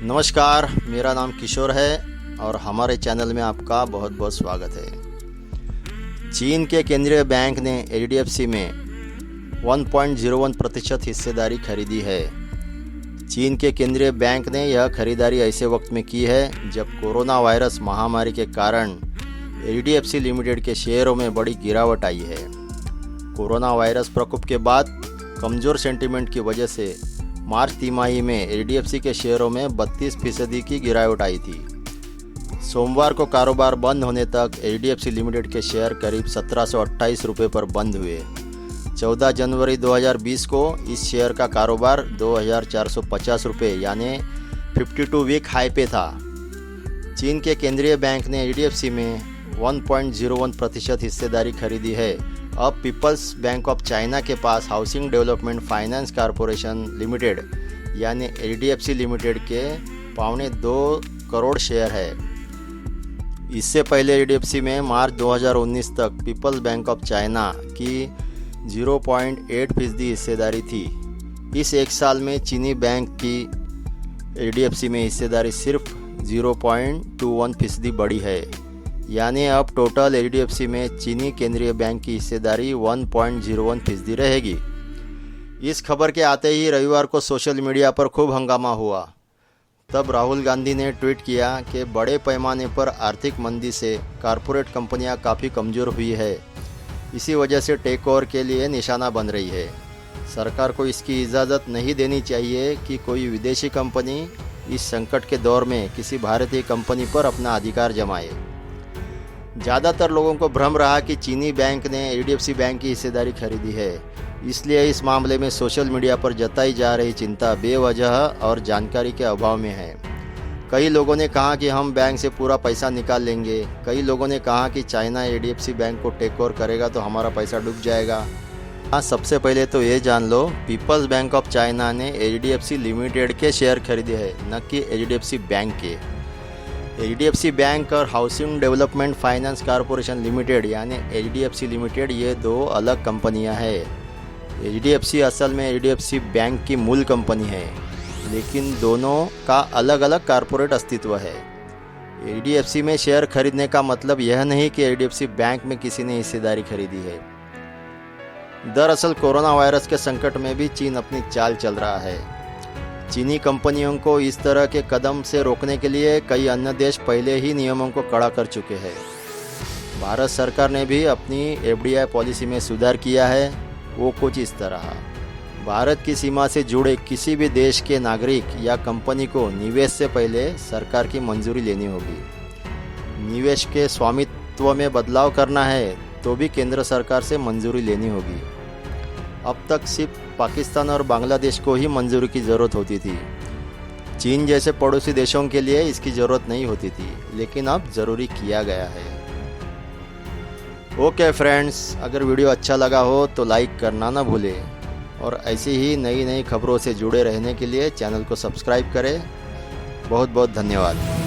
नमस्कार, मेरा नाम किशोर है और हमारे चैनल में आपका बहुत बहुत स्वागत है। चीन के केंद्रीय बैंक ने एचडीएफसी में 1.01% हिस्सेदारी खरीदी है। चीन के केंद्रीय बैंक ने यह खरीदारी ऐसे वक्त में की है जब कोरोना वायरस महामारी के कारण एचडीएफसी लिमिटेड के शेयरों में बड़ी गिरावट आई है। कोरोना वायरस प्रकोप के बाद कमज़ोर सेंटीमेंट की वजह से मार्च तिमाही में एचडीएफसी के शेयरों में 32% की गिरावट आई थी। सोमवार को कारोबार बंद होने तक एचडीएफसी लिमिटेड के शेयर करीब 1728 रुपये पर बंद हुए। 14 जनवरी 2020 को इस शेयर का कारोबार 2450 रुपये यानी 52 वीक हाई पे था। चीन के केंद्रीय बैंक ने एचडीएफसी में 1.01% हिस्सेदारी खरीदी है। अब पीपल्स बैंक ऑफ चाइना के पास housing development finance corporation limited यानी एचडीएफसी लिमिटेड के 2.25 करोड़ शेयर है। इससे पहले एचडीएफसी में मार्च 2019 तक पीपल्स बैंक ऑफ चाइना की 0.8% हिस्सेदारी थी। इस एक साल में चीनी बैंक की एचडीएफसी में हिस्सेदारी सिर्फ 0.21% बढ़ी है, यानी अब टोटल एचडीएफसी में चीनी केंद्रीय बैंक की हिस्सेदारी 1.01% रहेगी। इस खबर के आते ही रविवार को सोशल मीडिया पर खूब हंगामा हुआ। तब राहुल गांधी ने ट्वीट किया कि बड़े पैमाने पर आर्थिक मंदी से कॉरपोरेट कंपनियां काफ़ी कमज़ोर हुई है, इसी वजह से टेक ओवर के लिए निशाना बन रही है। सरकार को इसकी इजाज़त नहीं देनी चाहिए कि कोई विदेशी कंपनी इस संकट के दौर में किसी भारतीय कंपनी पर अपना अधिकार जमाए। ज़्यादातर लोगों को भ्रम रहा कि चीनी बैंक ने एचडीएफसी बैंक की हिस्सेदारी खरीदी है, इसलिए इस मामले में सोशल मीडिया पर जताई जा रही चिंता बेवजह और जानकारी के अभाव में है। कई लोगों ने कहा कि हम बैंक से पूरा पैसा निकाल लेंगे। कई लोगों ने कहा कि चाइना एचडीएफसी बैंक को टेक ओवर करेगा तो हमारा पैसा डूब जाएगा। हाँ, सबसे पहले तो ये जान लो, पीपल्स बैंक ऑफ चाइना ने एचडीएफसी लिमिटेड के शेयर खरीदे हैं, न कि एचडीएफसी बैंक के। एचडीएफसी बैंक और housing development finance corporation limited यानी एचडीएफसी लिमिटेड ये दो अलग कंपनियां हैं। एचडीएफसी असल में एचडीएफसी बैंक की मूल कंपनी है, लेकिन दोनों का अलग अलग कॉरपोरेट अस्तित्व है। एचडीएफसी में शेयर खरीदने का मतलब यह नहीं कि एचडीएफसी बैंक में किसी ने हिस्सेदारी खरीदी है। दरअसल कोरोना वायरस के संकट में भी चीन अपनी चाल चल रहा है। चीनी कंपनियों को इस तरह के कदम से रोकने के लिए कई अन्य देश पहले ही नियमों को कड़ा कर चुके हैं। भारत सरकार ने भी अपनी एफडीआई पॉलिसी में सुधार किया है। वो कुछ इस तरह: भारत की सीमा से जुड़े किसी भी देश के नागरिक या कंपनी को निवेश से पहले सरकार की मंजूरी लेनी होगी। निवेश के स्वामित्व में बदलाव करना है तो भी केंद्र सरकार से मंजूरी लेनी होगी। अब तक सिर्फ पाकिस्तान और बांग्लादेश को ही मंजूरी की ज़रूरत होती थी। चीन जैसे पड़ोसी देशों के लिए इसकी ज़रूरत नहीं होती थी, लेकिन अब ज़रूरी किया गया है। ओके फ्रेंड्स, अगर वीडियो अच्छा लगा हो तो लाइक करना ना भूलें और ऐसी ही नई नई खबरों से जुड़े रहने के लिए चैनल को सब्सक्राइब करें। बहुत बहुत धन्यवाद।